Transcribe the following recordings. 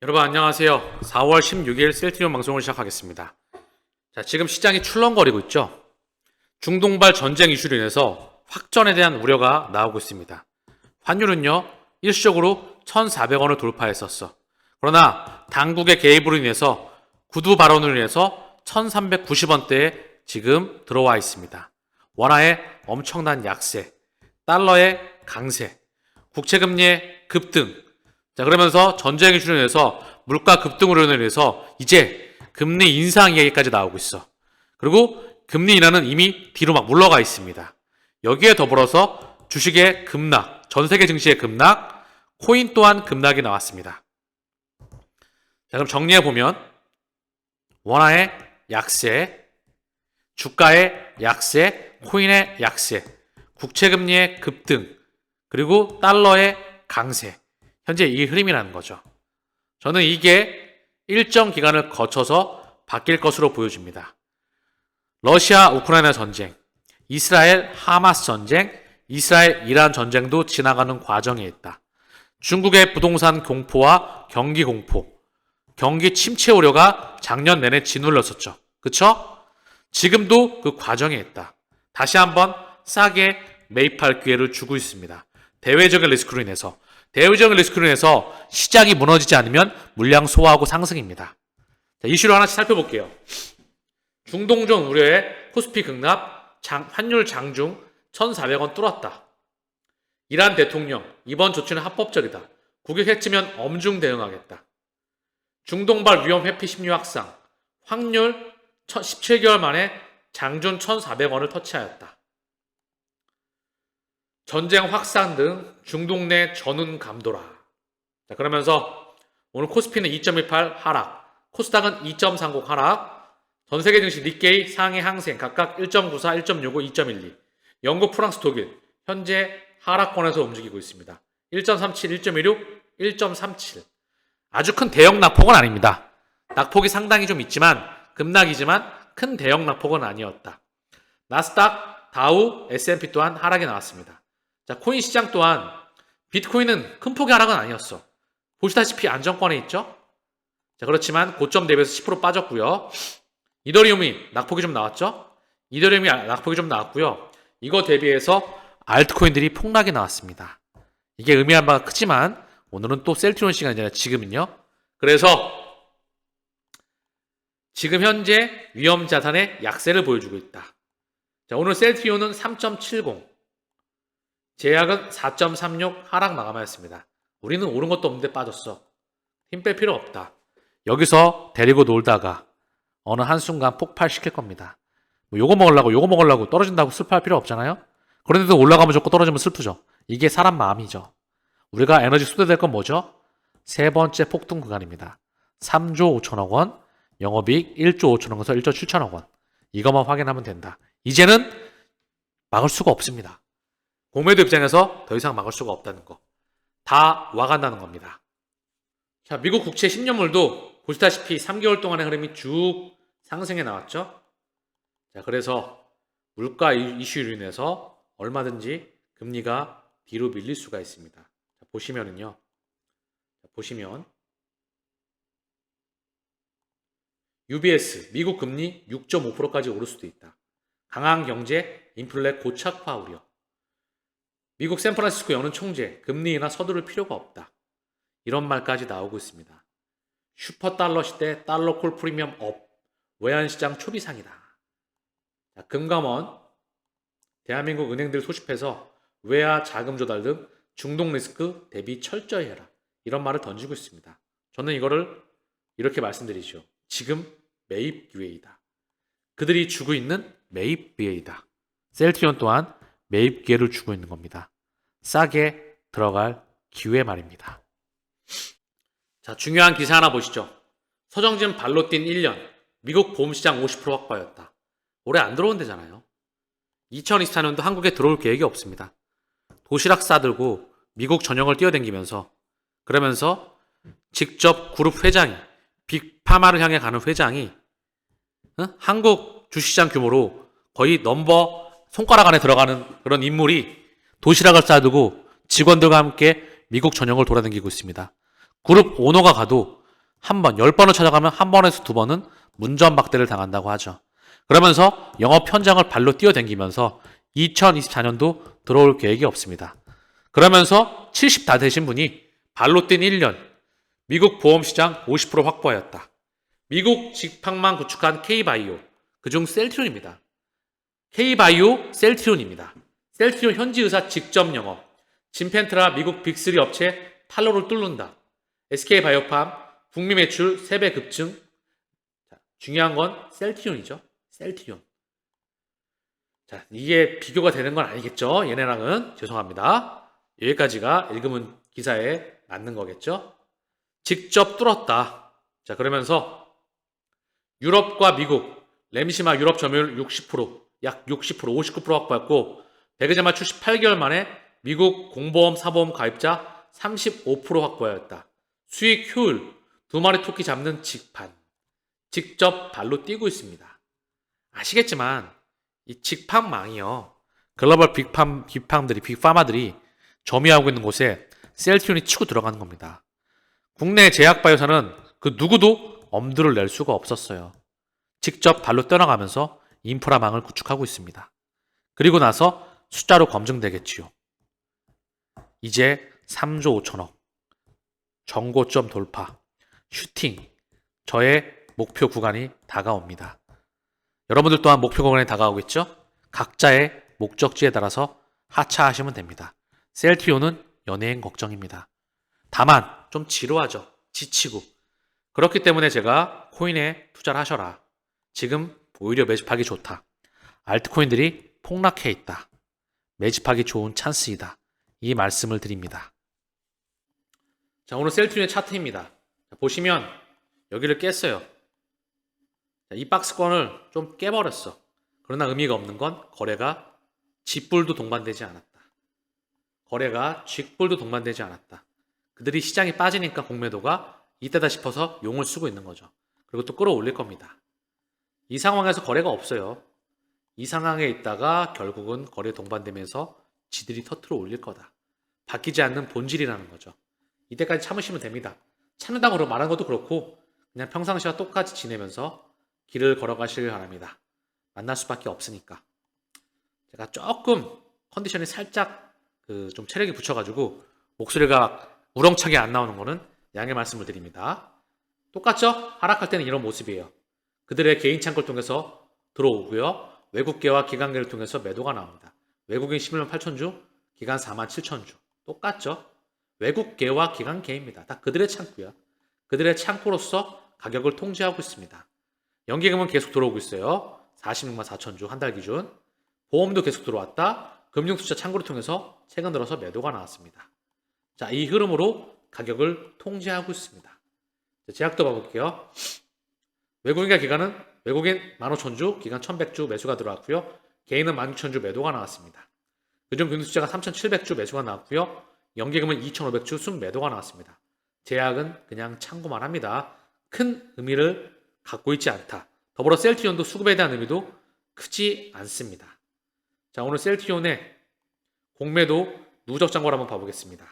여러분 안녕하세요. 4월 16일 셀트리온 방송을 시작하겠습니다. 자, 지금 시장이 출렁거리고 있죠. 중동발 전쟁 이슈로 인해서 확전에 대한 우려가 나오고 있습니다. 환율은요, 일시적으로 1,400원을 돌파했었어. 그러나 당국의 개입으로 인해서 구두 발언으로 인해서 1,390원대에 지금 들어와 있습니다. 원화의 엄청난 약세, 달러의 강세, 국채금리의 급등. 자, 그러면서 전쟁 이슈로 인해서 물가 급등으로 인해서 이제 금리 인상 이야기까지 나오고 있어. 그리고 금리 인하는 이미 뒤로 막 물러가 있습니다. 여기에 더불어서 주식의 급락, 전 세계 증시의 급락, 코인 또한 급락이 나왔습니다. 자, 그럼 정리해 보면 원화의 약세, 주가의 약세, 코인의 약세, 국채금리의 급등, 그리고 달러의 강세. 현재 이 흐름이라는 거죠. 저는 이게 일정 기간을 거쳐서 바뀔 것으로 보여집니다. 러시아 우크라이나 전쟁, 이스라엘 하마스 전쟁, 이스라엘 이란 전쟁도 지나가는 과정에 있다. 중국의 부동산 공포와 경기 공포, 경기 침체 우려가 작년 내내 짓눌렀었죠. 그쵸? 지금도 그 과정에 있다. 다시 한번 싸게 매입할 기회를 주고 있습니다. 대외적인 리스크로 인해서 시장이 무너지지 않으면 물량 소화하고 상승입니다. 자, 이슈를 하나씩 살펴볼게요. 중동전 우려에 코스피 급락, 환율 장중 1,400원 뚫었다. 이란 대통령, 이번 조치는 합법적이다. 국익해치면 엄중 대응하겠다. 중동발 위험 회피 심리 확산, 환율 17개월 만에 장중 1,400원을 터치하였다. 전쟁 확산 등 중동 내 전운 감도라. 자, 그러면서 오늘 코스피는 2.18 하락, 코스닥은 2.30 하락, 전 세계 증시 니케이, 상해, 항생 각각 1.94, 1.65, 2.12. 영국, 프랑스, 독일 현재 하락권에서 움직이고 있습니다. 1.37, 1.16, 1.37. 아주 큰 대형 낙폭은 아닙니다. 낙폭이 상당히 좀 있지만 급락이지만 큰 대형 낙폭은 아니었다. 나스닥, 다우, S&P 또한 하락이 나왔습니다. 자, 코인 시장 또한 비트코인은 큰 폭의 하락은 아니었어. 보시다시피 안정권에 있죠? 자, 그렇지만 고점 대비해서 10% 빠졌고요. 이더리움이 낙폭이 좀 나왔죠? 이거 대비해서 알트코인들이 폭락이 나왔습니다. 이게 의미한 바가 크지만 오늘은 또 셀트리온 시간이잖아요. 지금은요. 그래서 지금 현재 위험자산의 약세를 보여주고 있다. 자, 오늘 셀트리온은 3.70, 제약은 4.36 하락 마감하였습니다. 우리는 오른 것도 없는데 빠졌어. 힘 뺄 필요 없다. 여기서 데리고 놀다가 어느 한순간 폭발시킬 겁니다. 뭐 요거 먹으려고 떨어진다고 슬퍼할 필요 없잖아요. 그런데도 올라가면 좋고 떨어지면 슬프죠. 이게 사람 마음이죠. 우리가 에너지 쏟아낼 건 뭐죠? 세 번째 폭등 구간입니다. 3조 5천억 원, 영업이익 1조 5천억 원에서 1조 7천억 원. 이것만 확인하면 된다. 이제는 막을 수가 없습니다. 공매도 입장에서 더 이상 막을 수가 없다는 거. 다 와간다는 겁니다. 자, 미국 국채 10년물도 보시다시피 3개월 동안의 흐름이 쭉 상승해 나왔죠. 자, 그래서 물가 이슈로 인해서 얼마든지 금리가 뒤로 밀릴 수가 있습니다. 자, 보시면 UBS 미국 금리 6.5%까지 오를 수도 있다. 강한 경제, 인플레 고착화 우려. 미국 샌프란시스코 여는 총재, 금리 인하 서두를 필요가 없다. 이런 말까지 나오고 있습니다. 슈퍼달러 시대 달러콜 프리미엄 업, 외환시장 초비상이다. 자, 금감원, 대한민국 은행들 소집해서 외화 자금 조달 등 중동 리스크 대비 철저히 해라. 이런 말을 던지고 있습니다. 저는 이거를 이렇게 말씀드리죠. 지금 매입 기회이다. 그들이 주고 있는 매입 기회이다. 셀트리온 또한 매입 기회를 주고 있는 겁니다. 싸게 들어갈 기회 말입니다. 자, 중요한 기사 하나 보시죠. 서정진 발로 뛴 1년, 미국 보험시장 50% 확보하였다. 올해 안 들어온대잖아요. 2024년도 한국에 들어올 계획이 없습니다. 도시락 싸들고 미국 전역을 뛰어댕기면서 그러면서 직접 그룹 회장이 빅파마를 향해 가는 회장이 한국 주식시장 규모로 거의 손가락 안에 들어가는 그런 인물이 도시락을 싸두고 직원들과 함께 미국 전역을 돌아다니고 있습니다. 그룹 오너가 가도 한 번, 10번을 찾아가면 한 번에서 두 번은 문전박대를 당한다고 하죠. 그러면서 영업 현장을 발로 뛰어댕기면서 2024년도 들어올 계획이 없습니다. 그러면서 70 다 되신 분이 발로 뛴 1년, 미국 보험시장 50% 확보하였다. 미국 직항만 구축한 K바이오, 그중 셀트리온입니다. K바이오 셀트리온입니다. 셀트리온 현지 의사 직접 영업, 진펜트라 미국 빅3 업체 팔로를 뚫는다. SK바이오팜 북미 매출 3배 급증. 자, 중요한 건 셀트리온이죠. 셀트리온. 자, 이게 비교가 되는 건 아니겠죠? 얘네랑은. 죄송합니다. 여기까지가 읽으면 기사에 맞는 거겠죠? 직접 뚫었다. 자, 그러면서 유럽과 미국, 램시마 유럽 점유율 60%, 약 60%, 59% 확보했고, 백의자마 출시 8개월 만에 미국 공보험 사보험 가입자 35% 확보하였다. 수익 효율, 두 마리 토끼 잡는 직판. 직접 발로 뛰고 있습니다. 아시겠지만 이 직판망이요. 글로벌 빅파마들이 점유하고 있는 곳에 셀트리온이 치고 들어가는 겁니다. 국내 제약바이오사는 그 누구도 엄두를 낼 수가 없었어요. 직접 발로 떠나가면서 인프라망을 구축하고 있습니다. 그리고 나서 숫자로 검증되겠지요. 이제 3조 5천억, 정고점 돌파, 슈팅, 저의 목표 구간이 다가옵니다. 여러분들 또한 목표 구간이 다가오겠죠? 각자의 목적지에 따라서 하차하시면 됩니다. 셀트리온은 연예인 걱정입니다. 다만 좀 지루하죠. 지치고. 그렇기 때문에 제가 코인에 투자를 하셔라. 지금 오히려 매집하기 좋다. 알트코인들이 폭락해 있다. 매집하기 좋은 찬스이다. 이 말씀을 드립니다. 자, 오늘 셀트리온의 차트입니다. 자, 보시면 여기를 깼어요. 자, 이 박스권을 좀 깨버렸어. 그러나 의미가 없는 건 거래가 직불도 동반되지 않았다. 거래가 직불도 동반되지 않았다. 그들이 시장이 빠지니까 공매도가 이때다 싶어서 용을 쓰고 있는 거죠. 그리고 또 끌어올릴 겁니다. 이 상황에서 거래가 없어요. 이 상황에 있다가 결국은 거래 동반되면서 지들이 터트려 올릴 거다. 바뀌지 않는 본질이라는 거죠. 이때까지 참으시면 됩니다. 참는다고 말하는 것도 그렇고 그냥 평상시와 똑같이 지내면서 길을 걸어가시길 바랍니다. 만날 수밖에 없으니까. 제가 조금 컨디션이 살짝 좀 체력이 붙여가지고 목소리가 우렁차게 안 나오는 거는 양해 말씀을 드립니다. 똑같죠? 하락할 때는 이런 모습이에요. 그들의 개인 창고를 통해서 들어오고요. 외국계와 기관계를 통해서 매도가 나옵니다. 외국인 11만 8천 주, 기관 4만 7천 주. 똑같죠? 외국계와 기관계입니다. 다 그들의 창고야. 그들의 창고로서 가격을 통제하고 있습니다. 연기금은 계속 들어오고 있어요. 46만 4천 주 한 달 기준. 보험도 계속 들어왔다. 금융투자 창구를 통해서 최근 들어서 매도가 나왔습니다. 자, 이 흐름으로 가격을 통제하고 있습니다. 제약도 봐볼게요. 외국인과 기관은 외국인 15,000주, 기관 1,100주 매수가 들어왔고요. 개인은 16,000주 매도가 나왔습니다. 그중 금융투자가 3,700주 매수가 나왔고요. 연기금은 2,500주 순 매도가 나왔습니다. 제약은 그냥 참고만 합니다. 큰 의미를 갖고 있지 않다. 더불어 셀트리온도 수급에 대한 의미도 크지 않습니다. 자, 오늘 셀트리온의 공매도 누적 잔고를 한번 봐보겠습니다.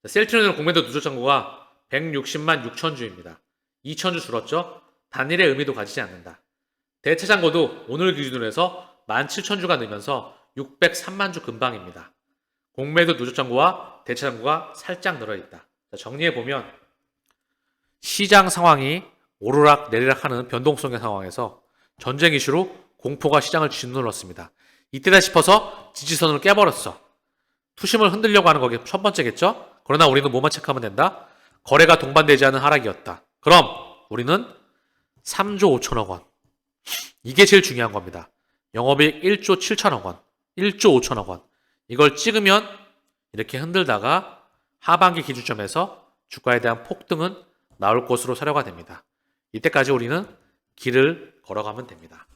셀트리온의 공매도 누적 잔고가 160만 6천 주입니다. 2천 주 줄었죠? 단일의 의미도 가지지 않는다. 대체 잔고도 오늘 기준으로 해서 17,000주가 늘면서 603만 주 근방입니다. 공매도 누적 잔고와 대체 잔고가 살짝 늘어있다. 정리해보면 시장 상황이 오르락 내리락하는 변동성의 상황에서 전쟁 이슈로 공포가 시장을 짓눌렀습니다. 이때다 싶어서 지지선을 깨버렸어. 투심을 흔들려고 하는 거기 첫 번째겠죠? 그러나 우리는 뭐만 체크하면 된다? 거래가 동반되지 않은 하락이었다. 그럼 우리는 3조 5천억 원. 이게 제일 중요한 겁니다. 영업이익 1조 7천억 원, 1조 5천억 원. 이걸 찍으면 이렇게 흔들다가 하반기 기준점에서 주가에 대한 폭등은 나올 것으로 사료가 됩니다. 이때까지 우리는 길을 걸어가면 됩니다.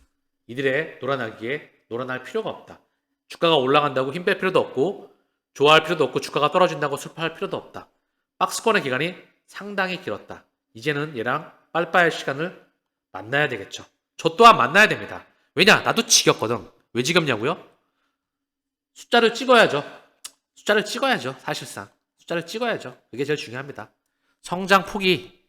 이들의 놀아날 필요가 없다. 주가가 올라간다고 힘 뺄 필요도 없고 좋아할 필요도 없고 주가가 떨어진다고 슬퍼할 필요도 없다. 박스권의 기간이 상당히 길었다. 이제는 얘랑 빨빠의 시간을 만나야 되겠죠. 저 또한 만나야 됩니다. 왜냐? 나도 지겹거든. 왜 지겹냐고요? 숫자를 찍어야죠. 사실상. 숫자를 찍어야죠. 그게 제일 중요합니다. 성장 폭이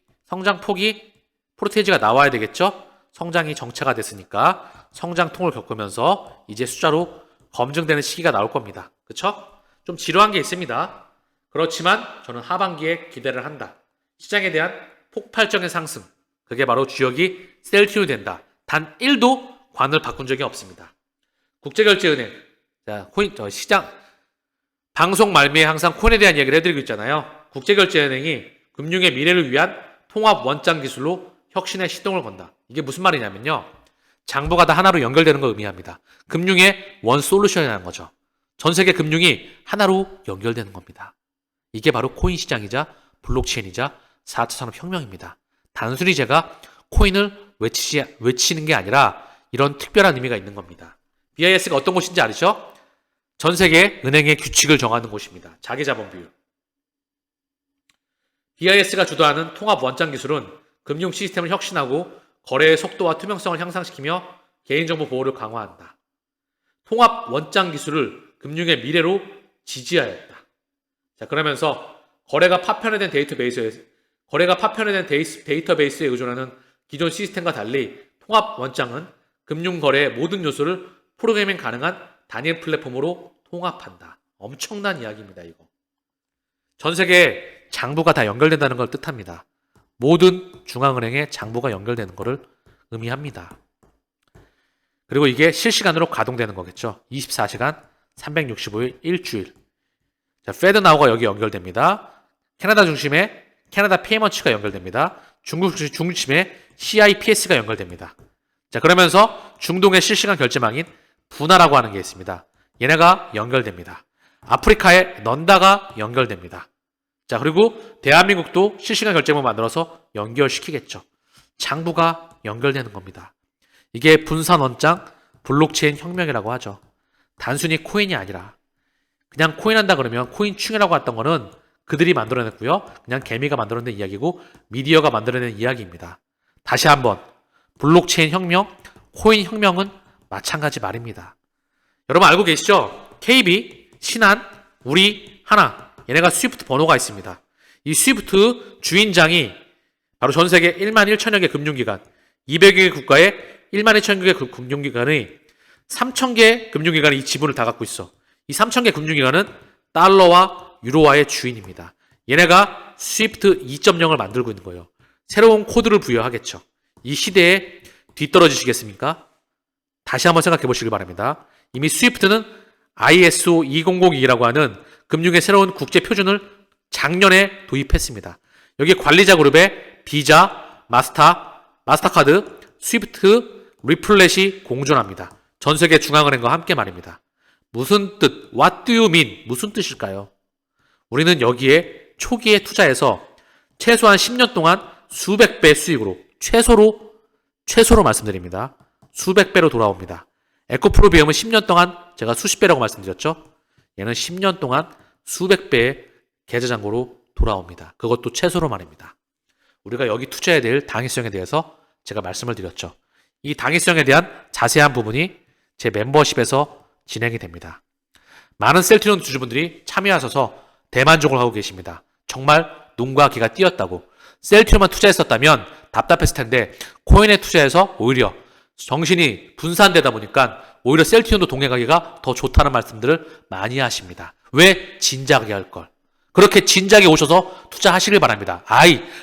프로테이지가 나와야 되겠죠? 성장이 정체가 됐으니까 성장통을 겪으면서 이제 숫자로 검증되는 시기가 나올 겁니다. 그쵸? 좀 지루한 게 있습니다. 그렇지만 저는 하반기에 기대를 한다. 시장에 대한 폭발적인 상승. 그게 바로 주역이 셀트리온이 된다. 단 1도 관을 바꾼 적이 없습니다. 국제결제은행. 자, 시장, 방송 말미에 항상 코인에 대한 이야기를 해드리고 있잖아요. 국제결제은행이 금융의 미래를 위한 통합 원장 기술로 혁신의 시동을 건다. 이게 무슨 말이냐면요. 장부가 다 하나로 연결되는 걸 의미합니다. 금융의 원 솔루션이라는 거죠. 전 세계 금융이 하나로 연결되는 겁니다. 이게 바로 코인 시장이자 블록체인이자 4차 산업혁명입니다. 단순히 제가 코인을 외치는 게 아니라 이런 특별한 의미가 있는 겁니다. BIS가 어떤 곳인지 아시죠? 전 세계 은행의 규칙을 정하는 곳입니다. 자기자본 비율. BIS가 주도하는 통합 원장 기술은 금융 시스템을 혁신하고 거래의 속도와 투명성을 향상시키며 개인정보 보호를 강화한다. 통합 원장 기술을 금융의 미래로 지지하였다. 자, 그러면서 거래가 파편화된 데이터베이스에 의존하는 기존 시스템과 달리 통합 원장은 금융 거래의 모든 요소를 프로그래밍 가능한 단일 플랫폼으로 통합한다. 엄청난 이야기입니다, 이거. 전 세계에 장부가 다 연결된다는 걸 뜻합니다. 모든 중앙은행의 장부가 연결되는 것을 의미합니다. 그리고 이게 실시간으로 가동되는 거겠죠. 24시간, 365일, 일주일. 자, 페드나우가 여기 연결됩니다. 캐나다 중심의 캐나다 페이먼츠가 연결됩니다. 중국 중심의 CIPS가 연결됩니다. 자, 그러면서 중동의 실시간 결제망인 분화라고 하는 게 있습니다. 얘네가 연결됩니다. 아프리카의 넌다가 연결됩니다. 자, 그리고 대한민국도 실시간 결제망 만들어서 연결시키겠죠. 장부가 연결되는 겁니다. 이게 분산 원장 블록체인 혁명이라고 하죠. 단순히 코인이 아니라 그냥 코인한다 그러면 코인충이라고 했던 거는 그들이 만들어냈고요. 그냥 개미가 만들어낸 이야기고 미디어가 만들어낸 이야기입니다. 다시 한번 블록체인 혁명, 코인 혁명은 마찬가지 말입니다. 여러분 알고 계시죠? KB, 신한, 우리, 하나 얘네가 스위프트 번호가 있습니다. 이 스위프트 주인장이 바로 전 세계 1만 1천여 개 금융기관, 200여 개 국가의 1만 1천여 개 금융기관의 3천 개 금융기관이 이 지분을 다 갖고 있어. 이 3천 개 금융기관은 달러와 유로화의 주인입니다. 얘네가 스위프트 2.0을 만들고 있는 거예요. 새로운 코드를 부여하겠죠. 이 시대에 뒤떨어지시겠습니까? 다시 한번 생각해 보시길 바랍니다. 이미 스위프트는 ISO 2002라고 하는 금융의 새로운 국제 표준을 작년에 도입했습니다. 여기 관리자 그룹에 비자, 마스터카드, 스위프트, 리플렛이 공존합니다. 전 세계 중앙은행과 함께 말입니다. 무슨 뜻? What do you mean? 무슨 뜻일까요? 우리는 여기에 초기에 투자해서 최소한 10년 동안 수백 배 수익으로 최소로 말씀드립니다. 수백 배로 돌아옵니다. 에코프로비움은 10년 동안 제가 수십 배라고 말씀드렸죠. 얘는 10년 동안 수백 배의 계좌잔고로 돌아옵니다. 그것도 최소로 말입니다. 우리가 여기 투자해야 될 당위성에 대해서 제가 말씀을 드렸죠. 이 당위성에 대한 자세한 부분이 제 멤버십에서 진행이 됩니다. 많은 셀트리온 주주분들이 참여하셔서 대만족을 하고 계십니다. 정말 눈과 귀가 띄었다고. 셀트리온만 투자했었다면 답답했을 텐데 코인에 투자해서 오히려 정신이 분산되다 보니까 오히려 셀트리온도 동행하기가 더 좋다는 말씀들을 많이 하십니다. 왜? 진작에 할 걸. 그렇게 진작에 오셔서 투자하시길 바랍니다.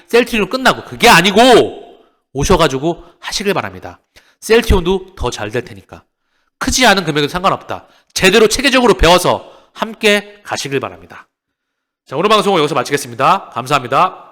셀트리온 끝나고 그게 아니고 오셔가지고 하시길 바랍니다. 셀트리온도 더 잘 될 테니까. 크지 않은 금액은 상관없다. 제대로 체계적으로 배워서 함께 가시길 바랍니다. 자, 오늘 방송은 여기서 마치겠습니다. 감사합니다.